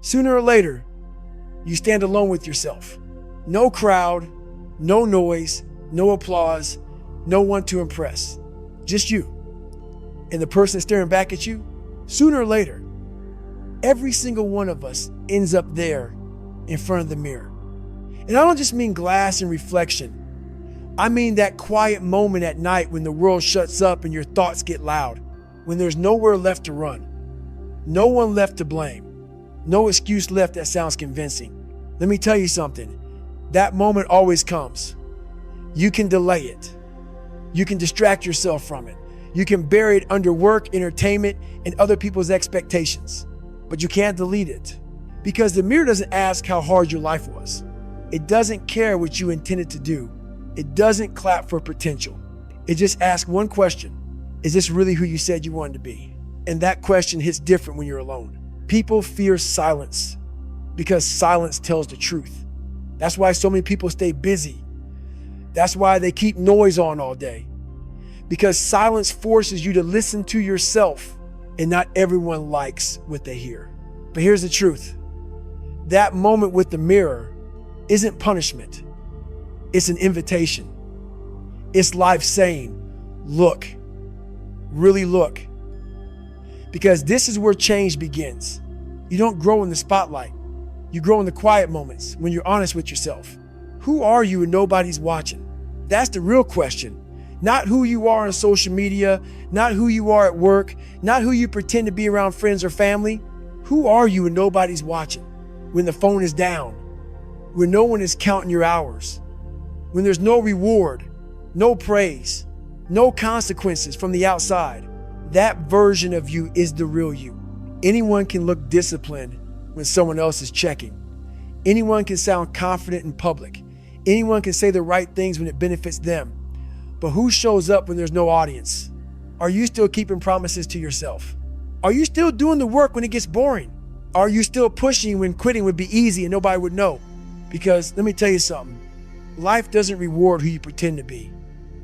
Sooner or later, you stand alone with yourself. No crowd, no noise, no applause, no one to impress. Just you. And the person staring back at you, sooner or later, every single one of us ends up there in front of the mirror. And I don't just mean glass and reflection. I mean that quiet moment at night when the world shuts up and your thoughts get loud, when there's nowhere left to run, no one left to blame, no excuse left that sounds convincing. Let me tell you something. That moment always comes. You can delay it. You can distract yourself from it. You can bury it under work, entertainment, and other people's expectations. But you can't delete it. Because the mirror doesn't ask how hard your life was. It doesn't care what you intended to do. It doesn't clap for potential. It just asks one question. Is this really who you said you wanted to be? And that question hits different when you're alone. People fear silence because silence tells the truth. That's why so many people stay busy. That's why they keep noise on all day. Because silence forces you to listen to yourself, and not everyone likes what they hear. But here's the truth. That moment with the mirror isn't punishment. It's an invitation. It's life saying, look, really look. Because this is where change begins. You don't grow in the spotlight. You grow in the quiet moments when you're honest with yourself. Who are you when nobody's watching? That's the real question. Not who you are on social media, not who you are at work, not who you pretend to be around friends or family. Who are you when nobody's watching? When the phone is down, when no one is counting your hours, when there's no reward, no praise, no consequences from the outside. That version of you is the real you. Anyone can look disciplined when someone else is checking. Anyone can sound confident in public. Anyone can say the right things when it benefits them. But who shows up when there's no audience? Are you still keeping promises to yourself? Are you still doing the work when it gets boring? Are you still pushing when quitting would be easy and nobody would know? Because let me tell you something. Life doesn't reward who you pretend to be.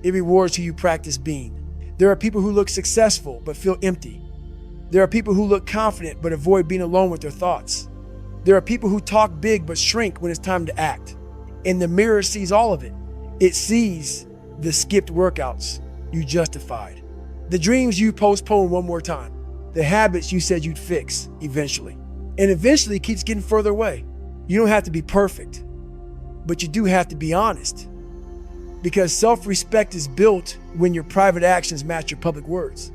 It rewards who you practice being. There are people who look successful but feel empty. There are people who look confident but avoid being alone with their thoughts. There are people who talk big but shrink when it's time to act. And the mirror sees all of it. It sees the skipped workouts you justified, the dreams you postponed one more time, the habits you said you'd fix eventually. And eventually it keeps getting further away. You don't have to be perfect, but you do have to be honest. Because self-respect is built when your private actions match your public words.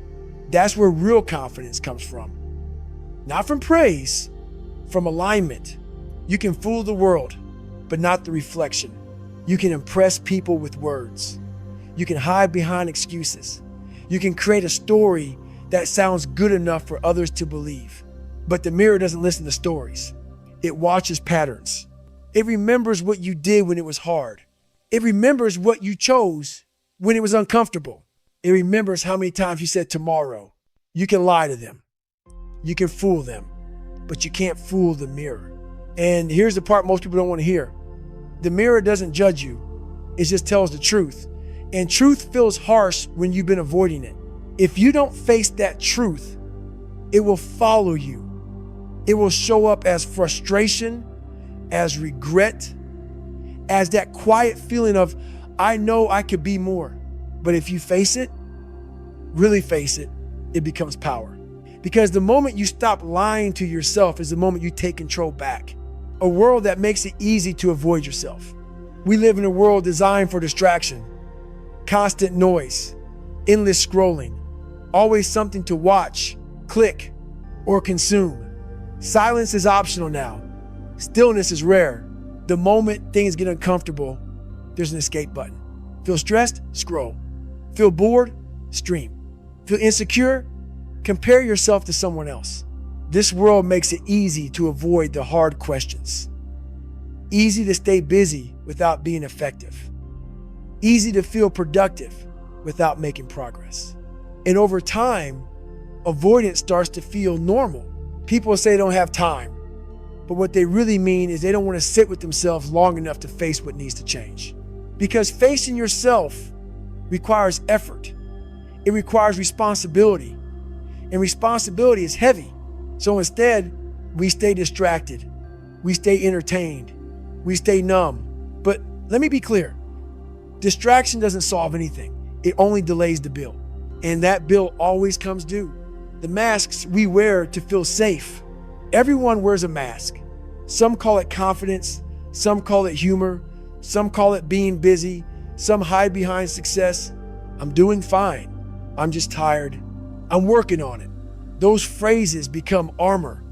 That's where real confidence comes from. Not from praise, from alignment. You can fool the world, but not the reflection. You can impress people with words. You can hide behind excuses. You can create a story that sounds good enough for others to believe. But the mirror doesn't listen to stories. It watches patterns. It remembers what you did when it was hard. It remembers what you chose when it was uncomfortable. It remembers how many times you said tomorrow. You can lie to them. You can fool them, but you can't fool the mirror. And here's the part most people don't want to hear. The mirror doesn't judge you. It just tells the truth. And truth feels harsh when you've been avoiding it. If you don't face that truth, it will follow you. It will show up as frustration, as regret, as that quiet feeling of, I know I could be more. But if you face it, really face it, it becomes power. Because the moment you stop lying to yourself is the moment you take control back. A world that makes it easy to avoid yourself. We live in a world designed for distraction, constant noise, endless scrolling, always something to watch, click, or consume. Silence is optional now. Stillness is rare. The moment things get uncomfortable, there's an escape button. Feel stressed? Scroll. Feel bored? Stream. Feel insecure? Compare yourself to someone else. This world makes it easy to avoid the hard questions. Easy to stay busy without being effective. Easy to feel productive without making progress. And over time, avoidance starts to feel normal. People say they don't have time, but what they really mean is they don't want to sit with themselves long enough to face what needs to change. Because facing yourself requires effort. It requires responsibility. And responsibility is heavy. So instead, We stay distracted. We stay entertained. We stay numb. But let me be clear. Distraction doesn't solve anything. It only delays the bill. And that bill always comes due. The masks we wear to feel safe. Everyone wears a mask. Some call it confidence. Some call it humor. Some call it being busy. Some hide behind success. I'm doing fine. I'm just tired. I'm working on it. Those phrases become armor,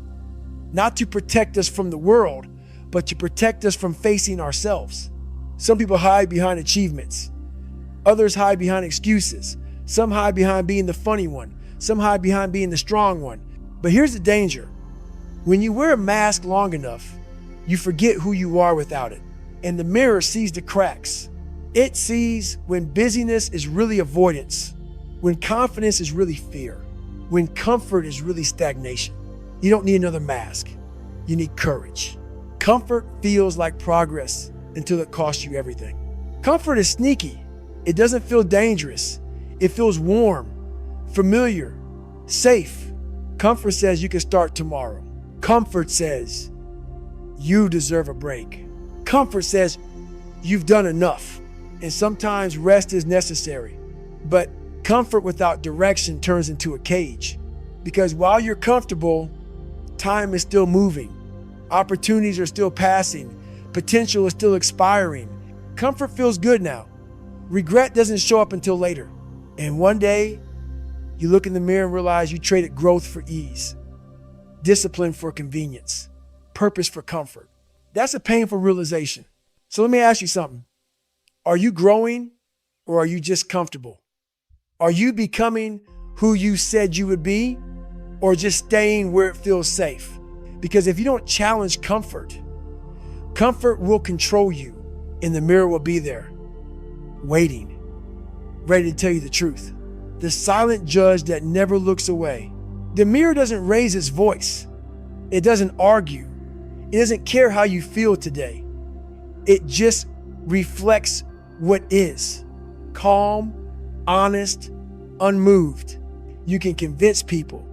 not to protect us from the world, but to protect us from facing ourselves. Some people hide behind achievements. Others hide behind excuses. Some hide behind being the funny one. Some hide behind being the strong one. But here's the danger. When you wear a mask long enough, you forget who you are without it. And the mirror sees the cracks. It sees when busyness is really avoidance, when confidence is really fear, when comfort is really stagnation. You don't need another mask. You need courage. Comfort feels like progress until it costs you everything. Comfort is sneaky. It doesn't feel dangerous. It feels warm, familiar, safe. Comfort says you can start tomorrow. Comfort says you deserve a break. Comfort says you've done enough. And sometimes rest is necessary. But comfort without direction turns into a cage. Because while you're comfortable, time is still moving. Opportunities are still passing. Potential is still expiring. Comfort feels good now. Regret doesn't show up until later. And one day, you look in the mirror and realize you traded growth for ease, discipline for convenience, purpose for comfort. That's a painful realization. So let me ask you something. Are you growing or are you just comfortable? Are you becoming who you said you would be or just staying where it feels safe? Because if you don't challenge comfort, comfort will control you and the mirror will be there, waiting, ready to tell you the truth. The silent judge that never looks away. The mirror doesn't raise its voice. It doesn't argue. It doesn't care how you feel today. It just reflects what is. Calm, honest, unmoved. You can convince people.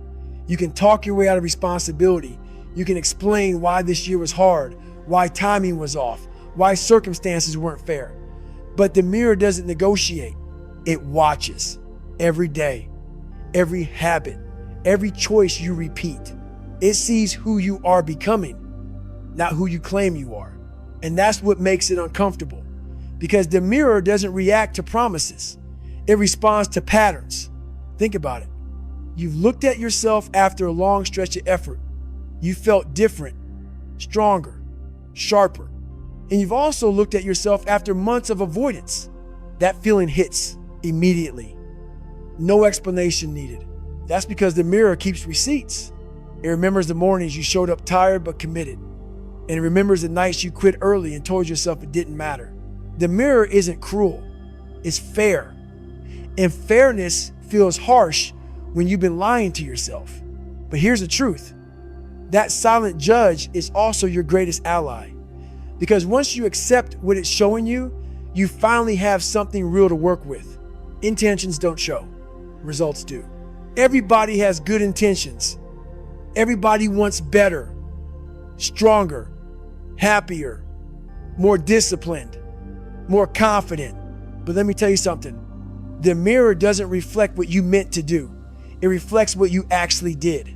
You can talk your way out of responsibility. You can explain why this year was hard, why timing was off, why circumstances weren't fair. But the mirror doesn't negotiate. It watches every day, every habit, every choice you repeat. It sees who you are becoming, not who you claim you are. And that's what makes it uncomfortable, because the mirror doesn't react to promises. It responds to patterns. Think about it. You've looked at yourself after a long stretch of effort. You felt different, stronger, sharper. And you've also looked at yourself after months of avoidance. That feeling hits immediately. No explanation needed. That's because the mirror keeps receipts. It remembers the mornings you showed up tired but committed. And it remembers the nights you quit early and told yourself it didn't matter. The mirror isn't cruel. It's fair. And fairness feels harsh when you've been lying to yourself. But here's the truth. That silent judge is also your greatest ally. Because once you accept what it's showing you, you finally have something real to work with. Intentions don't show. Results do. Everybody has good intentions. Everybody wants better, stronger, happier, more disciplined, more confident. But let me tell you something. The mirror doesn't reflect what you meant to do. It reflects what you actually did.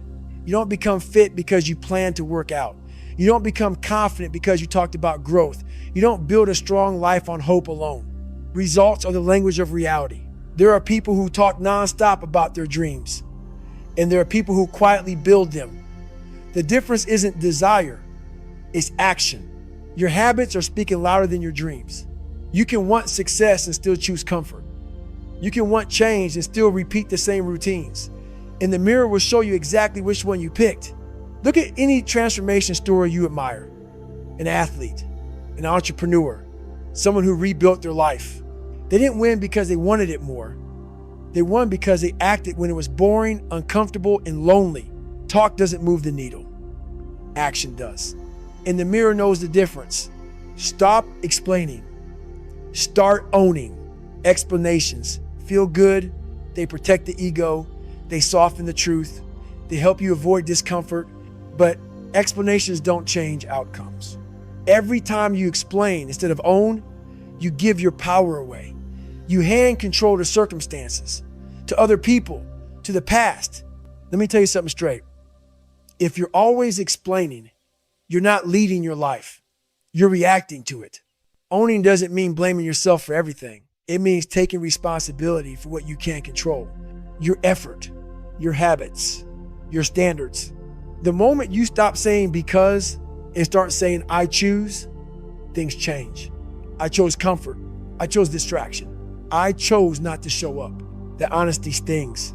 You don't become fit because you plan to work out. You don't become confident because you talked about growth. You don't build a strong life on hope alone. Results are the language of reality. There are people who talk nonstop about their dreams, and there are people who quietly build them. The difference isn't desire, it's action. Your habits are speaking louder than your dreams. You can want success and still choose comfort. You can want change and still repeat the same routines. And the mirror will show you exactly which one you picked. Look at any transformation story you admire. An athlete, an entrepreneur, someone who rebuilt their life. They didn't win because they wanted it more. They won because they acted when it was boring, uncomfortable, and lonely. Talk doesn't move the needle. Action does. And the mirror knows the difference. Stop explaining. Start owning. Explanations feel good. They protect the ego. They soften the truth. They help you avoid discomfort. But Explanations don't change outcomes. Every time you explain instead of own, you give your power away. You hand control to circumstances, to other people, to the past. Let me tell you something straight. If you're always explaining, you're not leading your life. You're reacting to it. Owning doesn't mean blaming yourself for everything. It means taking responsibility for what you can't control. Your effort, your habits, your standards. The moment you stop saying because and start saying I choose, things change. I chose comfort. I chose distraction. I chose not to show up. That honesty stings,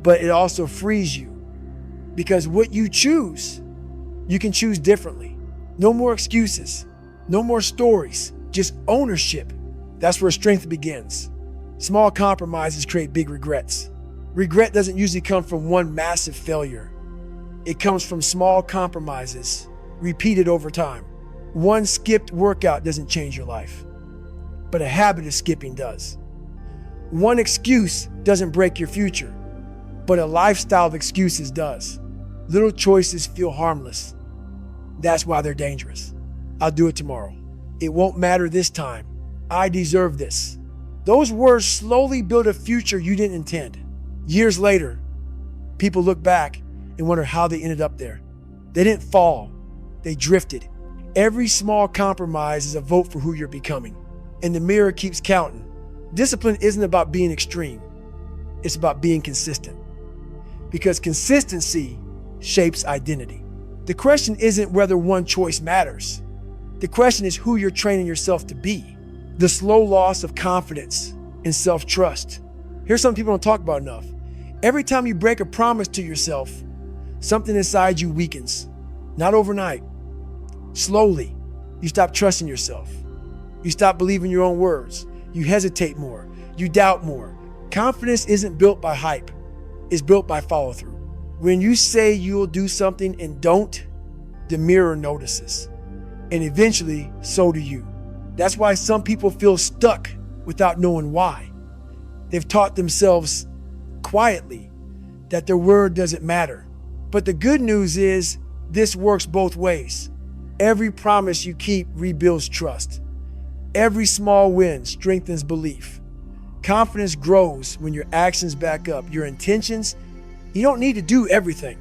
but it also frees you, because what you choose, you can choose differently. No more excuses, no more stories, just ownership. That's where strength begins. Small compromises create big regrets. Regret doesn't usually come from one massive failure. It comes from small compromises repeated over time. One skipped workout doesn't change your life, but a habit of skipping does. One excuse doesn't break your future, but a lifestyle of excuses does. Little choices feel harmless. That's why they're dangerous. I'll do it tomorrow. It won't matter this time. I deserve this. Those words slowly build a future you didn't intend. Years later, people look back and wonder how they ended up there. They didn't fall, they drifted. Every small compromise is a vote for who you're becoming, and the mirror keeps counting. Discipline isn't about being extreme. It's about being consistent, because consistency shapes identity. The question isn't whether one choice matters. The question is who you're training yourself to be. The slow loss of confidence and self-trust. Here's something people don't talk about enough. Every time you break a promise to yourself, something inside you weakens. Not overnight. Slowly, you stop trusting yourself. You stop believing your own words. You hesitate more. You doubt more. Confidence isn't built by hype. It's built by follow-through. When you say you'll do something and don't, the mirror notices. And eventually, so do you. That's why some people feel stuck without knowing why. They've taught themselves quietly that their word doesn't matter. But the good news is this works both ways. Every promise you keep rebuilds trust. Every small win strengthens belief. Confidence grows when your actions back up your intentions. You don't need to do everything.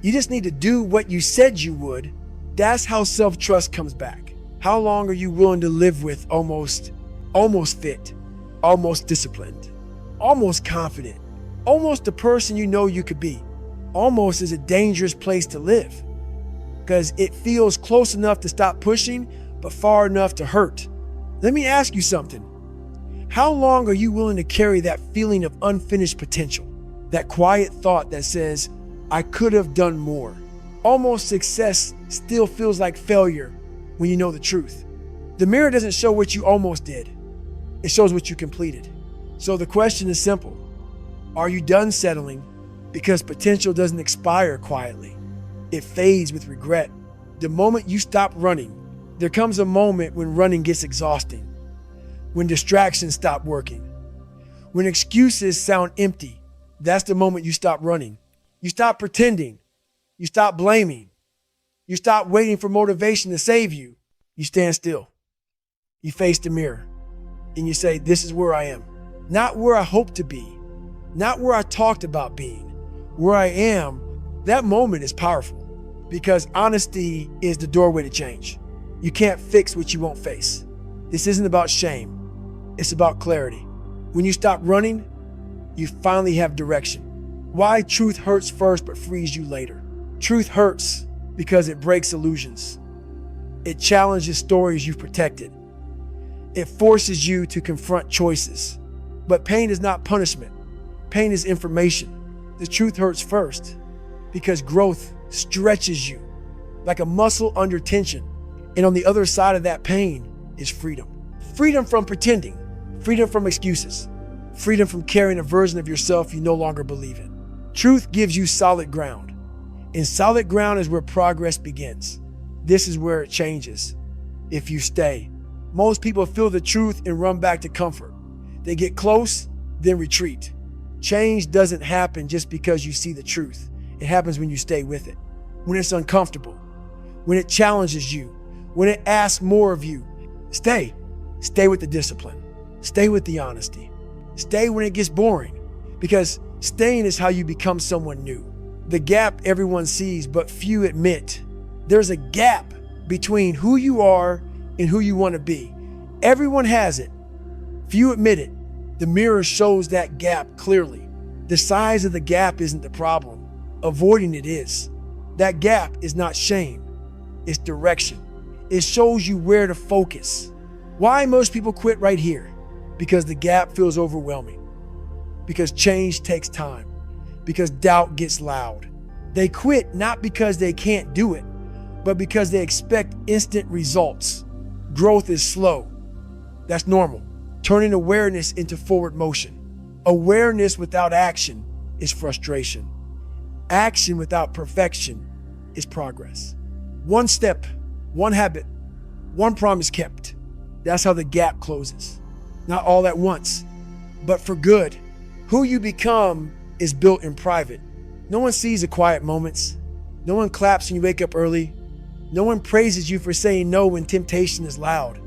You just need to do what you said you would. That's how self-trust comes back. How long are you willing to live with almost fit, almost disciplined, almost confident, almost the person you know you could be? Almost is a dangerous place to live because it feels close enough to stop pushing, but far enough to hurt. Let me ask you something. How long are you willing to carry that feeling of unfinished potential? That quiet thought that says, I could have done more. Almost success still feels like failure when you know the truth. The mirror doesn't show what you almost did. It shows what you completed. So the question is simple. Are you done settling? Because potential doesn't expire quietly. It fades with regret. The moment you stop running, there comes a moment when running gets exhausting, when distractions stop working, when excuses sound empty. That's the moment you stop running. You stop pretending. You stop blaming. You stop waiting for motivation to save you. You stand still. You face the mirror and you say, this is where I am. Not where I hope to be. Not where I talked about being. Where I am. That moment is powerful because honesty is the doorway to change. You can't fix what you won't face. This isn't about shame. It's about clarity. When you stop running, you finally have direction. Why truth hurts first but frees you later. Truth hurts because it breaks illusions. It challenges stories you've protected. It forces you to confront choices. But pain is not punishment. Pain is information. The truth hurts first because growth stretches you like a muscle under tension. And on the other side of that pain is freedom. Freedom from pretending. Freedom from excuses. Freedom from carrying a version of yourself you no longer believe in. Truth gives you solid ground. And solid ground is where progress begins. This is where it changes if you stay. Most people feel the truth and run back to comfort. They get close, then retreat. Change doesn't happen just because you see the truth. It happens when you stay with it. when it's uncomfortable, when it challenges you, when it asks more of you. Stay. Stay with the discipline. Stay with the honesty. Stay when it gets boring, because staying is how you become someone new. The gap everyone sees, but few admit. There's a gap between who you are and who you want to be. Everyone has it. Few admit it. The mirror shows that gap clearly. The size of the gap isn't the problem. Avoiding it is. That gap is not shame. It's direction. It shows you where to focus. Why most people quit right here? Because the gap feels overwhelming. Because change takes time. Because doubt gets loud. They quit not because they can't do it, but because they expect instant results. Growth is slow. That's normal. Turning awareness into forward motion. Awareness without action is frustration. Action without perfection is progress. One step, one habit, one promise kept. That's how the gap closes. Not all at once, but for good. Who you become is built in private. No one sees the quiet moments. No one claps when you wake up early. No one praises you for saying no when temptation is loud.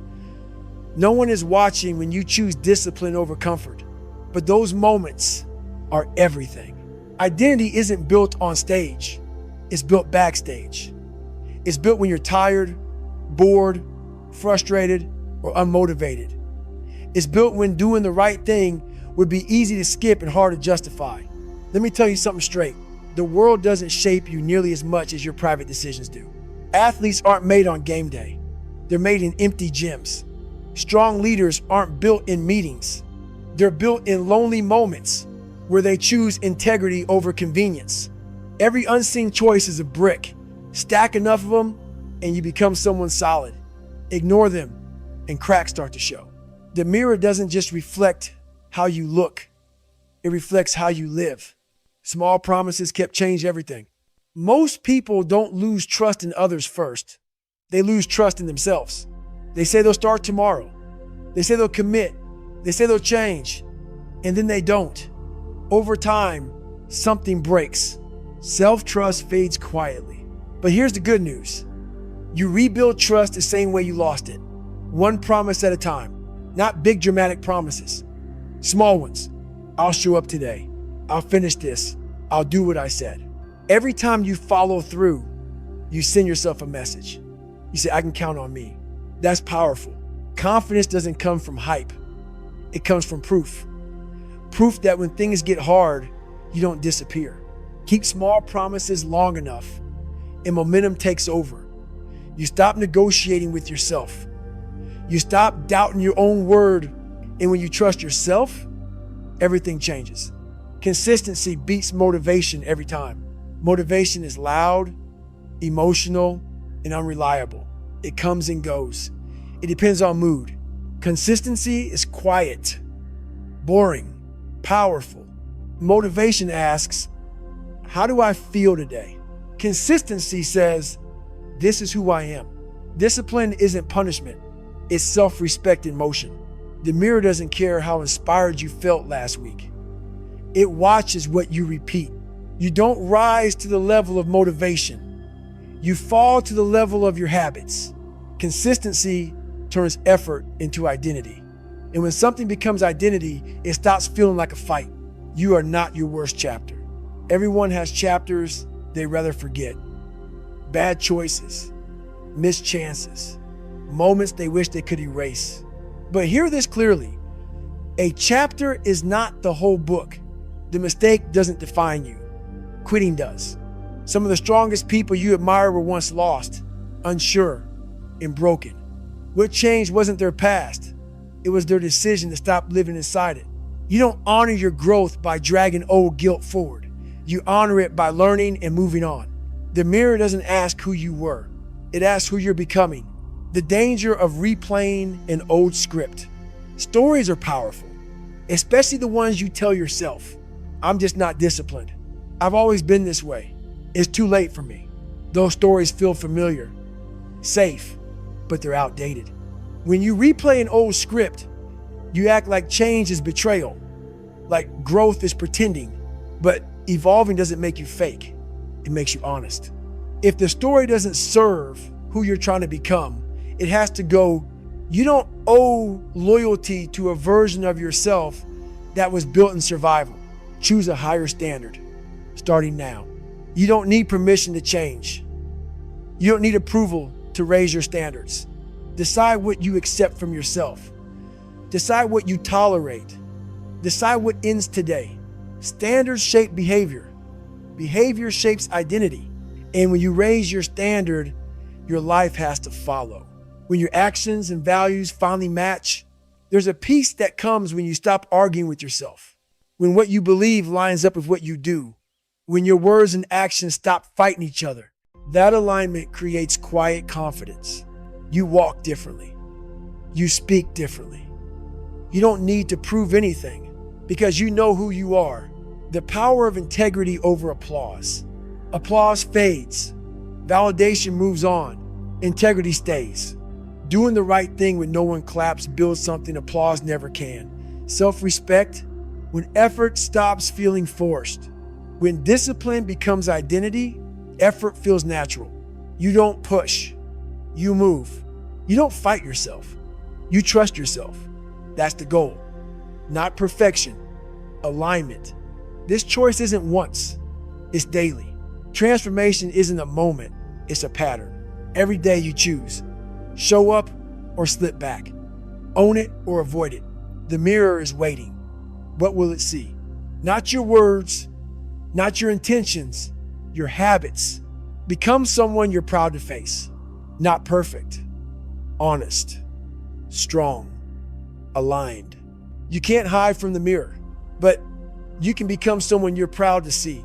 No one is watching when you choose discipline over comfort. But those moments are everything. Identity isn't built on stage. It's built backstage. It's built when you're tired, bored, frustrated, or unmotivated. It's built when doing the right thing would be easy to skip and hard to justify. Let me tell you something straight. The world doesn't shape you nearly as much as your private decisions do. Athletes aren't made on game day. They're made in empty gyms. Strong leaders aren't built in meetings. They're built in lonely moments where they choose integrity over convenience. Every unseen choice is a brick. Stack enough of them and you become someone solid. Ignore them and cracks start to show. The mirror doesn't just reflect how you look. It reflects how you live. Small promises kept change everything. Most people don't lose trust in others first. They lose trust in themselves. They say they'll start tomorrow. They say they'll commit. They say they'll change. And then they don't. Over time, something breaks. Self-trust fades quietly. But here's the good news. You rebuild trust the same way you lost it. One promise at a time. Not big dramatic promises. Small ones. I'll show up today. I'll finish this. I'll do what I said. Every time you follow through, you send yourself a message. You say, I can count on me. That's powerful. Confidence doesn't come from hype. It comes from proof. Proof that when things get hard, you don't disappear. Keep small promises long enough and momentum takes over. You stop negotiating with yourself. You stop doubting your own word. And when you trust yourself, everything changes. Consistency beats motivation every time. Motivation is loud, emotional, and unreliable. It comes and goes. It depends on mood. Consistency is quiet, boring, powerful. Motivation asks, how do I feel today? Consistency says, this is who I am. Discipline isn't punishment. It's self-respect in motion. The mirror doesn't care how inspired you felt last week. It watches what you repeat. You don't rise to the level of motivation. You fall to the level of your habits. Consistency turns effort into identity. And when something becomes identity, it stops feeling like a fight. You are not your worst chapter. Everyone has chapters they rather forget. Bad choices, missed chances, moments they wish they could erase. But hear this clearly. A chapter is not the whole book. The mistake doesn't define you. Quitting does. Some of the strongest people you admire were once lost, unsure, and broken. What changed wasn't their past. It was their decision to stop living inside it. You don't honor your growth by dragging old guilt forward. You honor it by learning and moving on. The mirror doesn't ask who you were. It asks who you're becoming. The danger of replaying an old script. Stories are powerful, especially the ones you tell yourself. I'm just not disciplined. I've always been this way. It's too late for me. Those stories feel familiar, safe, but they're outdated. When you replay an old script, you act like change is betrayal, like growth is pretending, but evolving doesn't make you fake. It makes you honest. If the story doesn't serve who you're trying to become, it has to go. You don't owe loyalty to a version of yourself that was built in survival. Choose a higher standard, starting now. You don't need permission to change. You don't need approval to raise your standards. Decide what you accept from yourself. Decide what you tolerate. Decide what ends today. Standards shape behavior. Behavior shapes identity. And when you raise your standard, your life has to follow. When your actions and values finally match, there's a peace that comes when you stop arguing with yourself. When what you believe lines up with what you do. When your words and actions stop fighting each other. That alignment creates quiet confidence. You walk differently. You speak differently. You don't need to prove anything because you know who you are. The power of integrity over applause. Applause fades. Validation moves on. Integrity stays. Doing the right thing when no one claps builds something applause never can. Self-respect, when effort stops feeling forced. When discipline becomes identity, effort feels natural. You don't push. You move. You don't fight yourself. You trust yourself. That's the goal. Not perfection. Alignment. This choice isn't once. It's daily. Transformation isn't a moment. It's a pattern. Every day you choose. Show up or slip back. Own it or avoid it. The mirror is waiting. What will it see? Not your words, not your intentions, your habits. Become someone you're proud to face. Not perfect, honest, strong, aligned. You can't hide from the mirror, but you can become someone you're proud to see.